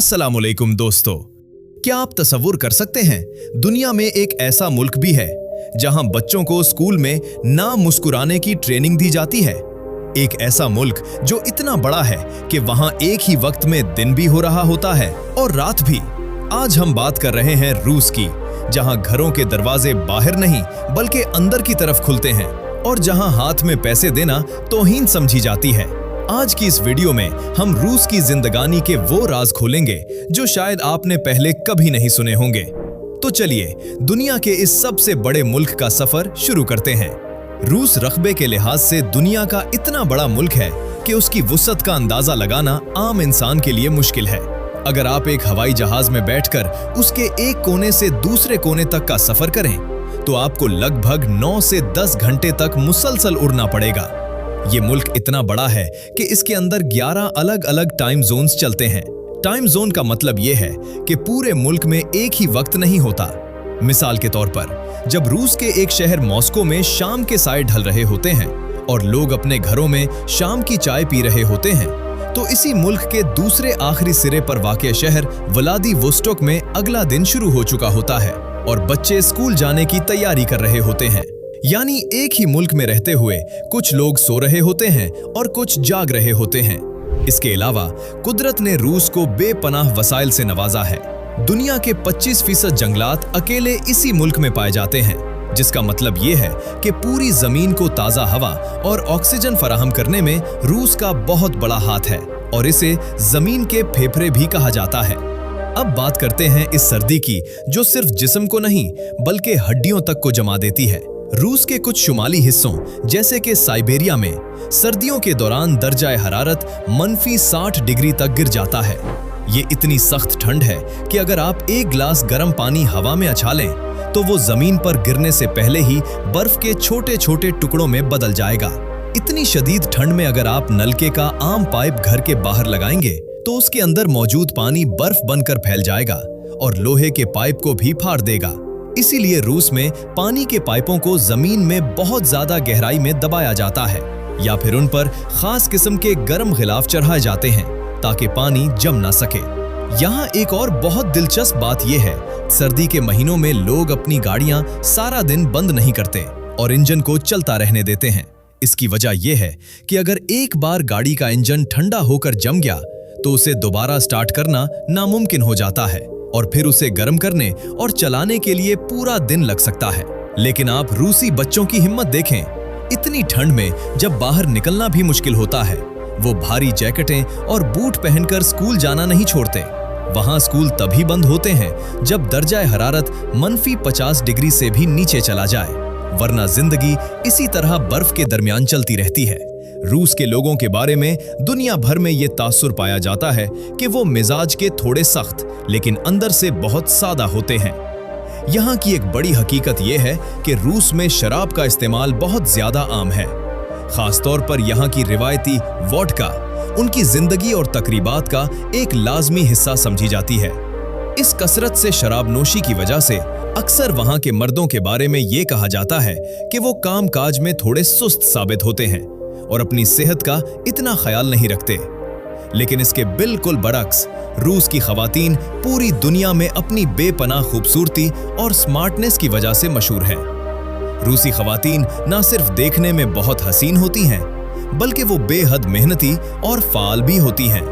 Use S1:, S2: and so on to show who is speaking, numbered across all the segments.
S1: अस्सलामुअलैकुम दोस्तों, क्या आप तसव्वुर कर सकते हैं दुनिया में एक ऐसा मुल्क भी है जहां बच्चों को स्कूल में ना मुस्कुराने की ट्रेनिंग दी जाती है। एक ऐसा मुल्क जो इतना बड़ा है कि वहां एक ही वक्त में दिन भी हो रहा होता है और रात भी। आज हम बात कर रहे हैं रूस की, जहां घरों के दरवाजे बाहर नहीं बल्कि अंदर की तरफ खुलते हैं और जहां हाथ में पैसे देना तौहीन समझी जाती है। आज की इस वीडियो में हम रूस की जिंदगानी के वो राज खोलेंगे जो शायद आपने पहले कभी नहीं सुने होंगे। तो चलिए दुनिया के इस सबसे बड़े मुल्क का सफर शुरू करते हैं। रूस रकबे के लिहाज से दुनिया का इतना बड़ा मुल्क है कि उसकी वुसअत का अंदाजा लगाना आम इंसान के लिए मुश्किल है। अगर आप एक हवाई जहाज में बैठकर उसके एक कोने से दूसरे कोने तक का सफर करें तो आपको लगभग 9 से 10 घंटे तक मुसलसल उड़ना पड़ेगा। ये मुल्क इतना बड़ा है कि इसके अंदर 11 अलग अलग टाइम जोन्स चलते हैं। टाइम जोन का मतलब ये है कि पूरे मुल्क में एक ही वक्त नहीं होता। मिसाल के तौर पर जब रूस के एक शहर मॉस्को में शाम के साए ढल रहे होते हैं और लोग अपने घरों में शाम की चाय पी रहे होते हैं, तो इसी मुल्क के दूसरे आखिरी सिरे पर वाक़ शहर व्लादिवोस्टोक में अगला दिन शुरू हो चुका होता है और बच्चे स्कूल जाने की तैयारी कर रहे होते हैं। यानी एक ही मुल्क में रहते हुए कुछ लोग सो रहे होते हैं और कुछ जाग रहे होते हैं। इसके अलावा कुदरत ने रूस को बेपनाह वसाइल से नवाजा है। दुनिया के 25% जंगलात अकेले इसी मुल्क में पाए जाते हैं, जिसका मतलब ये है कि पूरी जमीन को ताज़ा हवा और ऑक्सीजन फराहम करने में रूस का बहुत बड़ा हाथ है और इसे जमीन के फेफड़े भी कहा जाता है। अब बात करते हैं इस सर्दी की जो सिर्फ जिस्म को नहीं बल्कि हड्डियों तक को जमा देती है। रूस के कुछ शुमाली हिस्सों जैसे कि साइबेरिया में सर्दियों के दौरान दर्जाए हरारत -60 डिग्री तक गिर जाता है। ये इतनी सख्त ठंड है कि अगर आप एक गिलास गर्म पानी हवा में उछालें तो वो जमीन पर गिरने से पहले ही बर्फ के छोटे छोटे टुकड़ों में बदल जाएगा। इतनी शदीद ठंड में अगर आप नलके का आम पाइप घर के बाहर लगाएंगे तो उसके अंदर मौजूद पानी बर्फ बनकर फैल जाएगा और लोहे के पाइप को भी फाड़ देगा। इसीलिए रूस में पानी के पाइपों को जमीन में बहुत ज्यादा गहराई में दबाया जाता है या फिर उन पर खास किस्म के गर्म गिलाफ चढ़ाए जाते हैं ताकि पानी जम ना सके। यहाँ एक और बहुत दिलचस्प बात यह है, सर्दी के महीनों में लोग अपनी गाड़ियां सारा दिन बंद नहीं करते और इंजन को चलता रहने देते हैं। इसकी वजह यह है कि अगर एक बार गाड़ी का इंजन ठंडा होकर जम गया तो उसे दोबारा स्टार्ट करना नामुमकिन हो जाता है और फिर उसे गर्म करने और चलाने के लिए पूरा दिन लग सकता है। लेकिन आप रूसी बच्चों की हिम्मत देखें, इतनी ठंड में जब बाहर निकलना भी मुश्किल होता है, वो भारी जैकेटें और बूट पहनकर स्कूल जाना नहीं छोड़ते। वहां स्कूल तभी बंद होते हैं जब दर्जाए हरारत -50 डिग्री से भी नीचे चला जाए, वरना जिंदगी इसी तरह बर्फ के दरमियान चलती रहती है। रूस के लोगों के बारे में दुनिया भर में ये तासुर पाया जाता है कि वो मिजाज के थोड़े सख्त लेकिन अंदर से बहुत सादा होते हैं। यहाँ की एक बड़ी हकीकत यह है कि रूस में शराब का इस्तेमाल बहुत ज्यादा आम है। खासतौर पर यहाँ की रिवायती वोडका उनकी जिंदगी और तकरीबात का एक लाजमी हिस्सा समझी जाती है। इस कसरत से शराब नोशी की वजह से अक्सर वहाँ के मर्दों के बारे में ये कहा जाता है कि वो काम काज में थोड़े सुस्त साबित होते हैं और अपनी सेहत का इतना ख्याल नहीं रखते। लेकिन इसके बिल्कुल बरअक्स रूस की खवातीन पूरी दुनिया में अपनी बेपनाह खूबसूरती और स्मार्टनेस की वजह से मशहूर है। रूसी खवातीन न सिर्फ देखने में बहुत हसीन होती हैं बल्कि वो बेहद मेहनती और फाल भी होती हैं।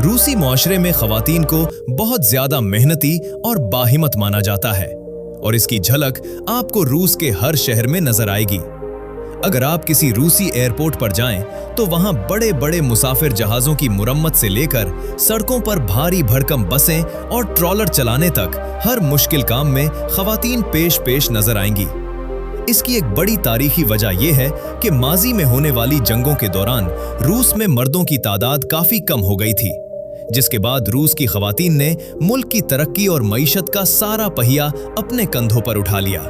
S1: रूसी मुआशरे में खवातीन को बहुत ज्यादा मेहनती और बाहिम्मत माना जाता है और इसकी झलक आपको रूस के हर शहर में नजर आएगी। अगर आप किसी रूसी एयरपोर्ट पर जाएं तो वहां बड़े बड़े मुसाफिर जहाजों की मुरम्मत से लेकर सड़कों पर भारी भरकम बसें और ट्रॉलर चलाने तक हर मुश्किल काम में खवातीन पेश नजर आएंगी। इसकी एक बड़ी तारीखी वजह यह है कि माजी में होने वाली जंगों के दौरान रूस में मर्दों की तादाद काफी कम हो गई थी, जिसके बाद रूस की खवातीन ने मुल्क की तरक्की और मईशत का सारा पहिया अपने कंधों पर उठा लिया।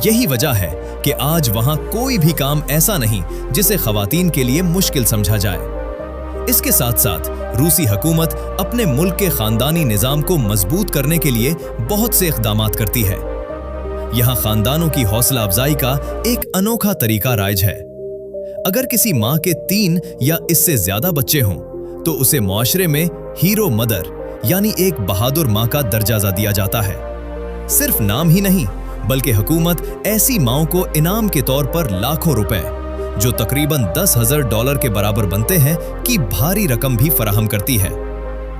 S1: यही वजह है कि आज वहां कोई भी काम ऐसा नहीं जिसे खवातीन के लिए मुश्किल समझा जाए। इसके साथ साथ रूसी हुकूमत अपने मुल्क के खानदानी निजाम को मजबूत करने के लिए बहुत से इक़दामात करती है। यहाँ खानदानों की हौसला अफजाई का एक अनोखा तरीका राइज है। अगर किसी माँ के 3 या इससे ज्यादा बच्चे हों तो उसे मुआशरे में हीरो मदर यानी एक बहादुर मां का दर्जा दिया जाता है। सिर्फ नाम ही नहीं, बल्कि हुकूमत ऐसी माओं को इनाम के तौर पर लाखों रुपए, जो तकरीबन $10,000 के बराबर बनते हैं, की भारी रकम भी फराहम करती है।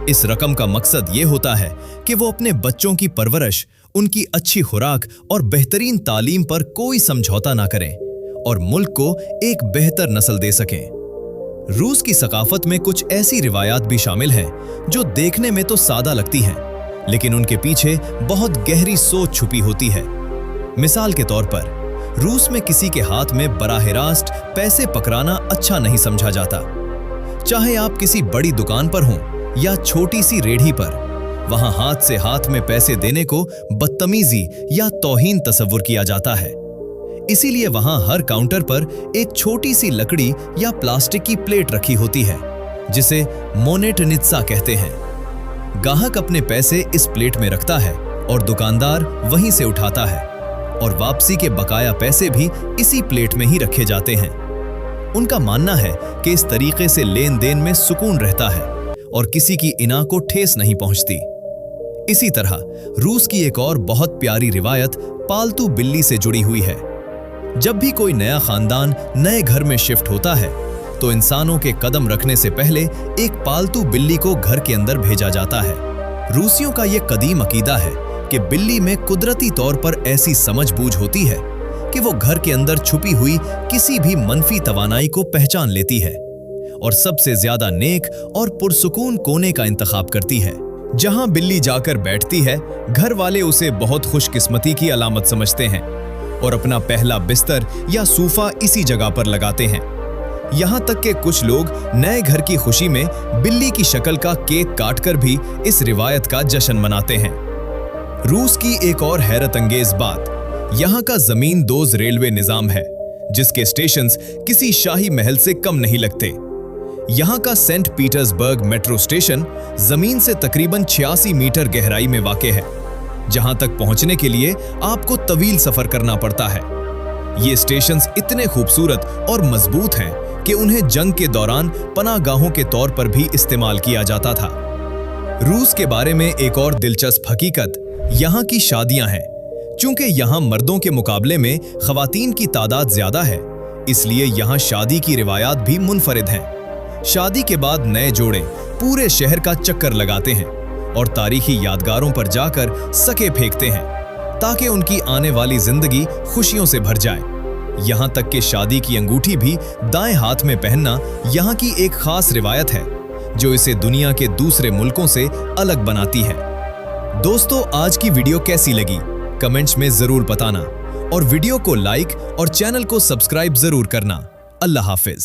S1: इस रकम का मकसद ये होता है कि वो अपने बच्चों की परवरिश, उनकी अच्छी खुराक और बेहतरीन तालीम पर कोई समझौता ना करें और मुल्क को एक बेहतर नस्ल दे सकें। रूस की सकाफत में कुछ ऐसी रिवायात भी शामिल हैं जो देखने में तो सादा लगती हैं, लेकिन उनके पीछे बहुत गहरी सोच छुपी होती है। मिसाल के तौर पर, रूस में किसी के हाथ में बराह रास्त पैसे पकड़ाना अच्छा नहीं समझा जाता। चाहे आप किसी बड़ी दुकान पर हों या छोटी सी रेढ़ी पर, वहां हाथ से हाथ में पैसे देने को बदतमीजी या तौहीन तस्वुर किया जाता है। इसीलिए वहां हर काउंटर पर एक छोटी सी लकड़ी या प्लास्टिक की प्लेट रखी होती है, जिसे मोनेटनित्सा कहते हैं। गाहक अपने पैसे इस प्लेट में रखता है और दुकानदार वहीं से उठाता है, और वापसी के बकाया पैसे भी इसी प्लेट में ही रखे जाते हैं। उनका मानना है कि इस तरीके से लेन देन में सुकून रहता है और किसी की इना को ठेस नहीं पहुंचती। इसी तरह रूस की एक और बहुत प्यारी रिवायत पालतू बिल्ली से जुड़ी हुई है। जब भी कोई नया खानदान नए घर में शिफ्ट होता है, तो इंसानों के कदम रखने से पहले एक पालतू बिल्ली को घर के अंदर भेजा जाता है। रूसियों का यह कदीम अकीदा है कि बिल्ली में कुदरती तौर पर ऐसी समझबूझ होती है कि वो घर के अंदर छुपी हुई किसी भी मनफी तवानाई को पहचान लेती है और सबसे ज्यादा नेक और पुरसुकून कोने का इंतखाब करती है। जहां बिल्ली जाकर बैठती है, घर वाले उसे बहुत खुशकिस्मती की अलामत समझते हैं और अपना पहला बिस्तर या सूफा इसी जगह पर लगाते हैं। यहां तक कि कुछ लोग नए घर की खुशी में बिल्ली की शक्ल का केक काटकर भी इस रिवायत का जश्न मनाते हैं। रूस की एक और हैरत अंगेज बात यहां का जमीन दोज रेलवे निजाम है, जिसके स्टेशंस किसी शाही महल से कम नहीं लगते। यहां का सेंट पीटर्सबर्ग मेट्रो स्टेशन जमीन से तकरीबन 86 मीटर गहराई में वाक़ है, जहां तक पहुंचने के लिए आपको तवील सफर करना पड़ता है। ये स्टेशंस इतने खूबसूरत और मजबूत हैं कि उन्हें जंग के दौरान पनाहगाहों के तौर पर भी इस्तेमाल किया जाता था। रूस के बारे में एक और दिलचस्प हकीकत यहाँ की शादियां हैं। चूंकि यहाँ मर्दों के मुकाबले में खवातीन की तादाद ज्यादा है, इसलिए यहाँ शादी की रिवायात भी मुनफरिद हैं। शादी के बाद नए जोड़े पूरे शहर का चक्कर लगाते हैं और तारीखी यादगारों पर जाकर सके फेंकते हैं, ताकि उनकी आने वाली जिंदगी खुशियों से भर जाए। यहाँ तक कि शादी की अंगूठी भी दाएं हाथ में पहनना यहाँ की एक खास रिवायत है, जो इसे दुनिया के दूसरे मुल्कों से अलग बनाती है। दोस्तों, आज की वीडियो कैसी लगी कमेंट्स में जरूर बताना और वीडियो को लाइक और चैनल को सब्सक्राइब जरूर करना। अल्लाह हाफिज।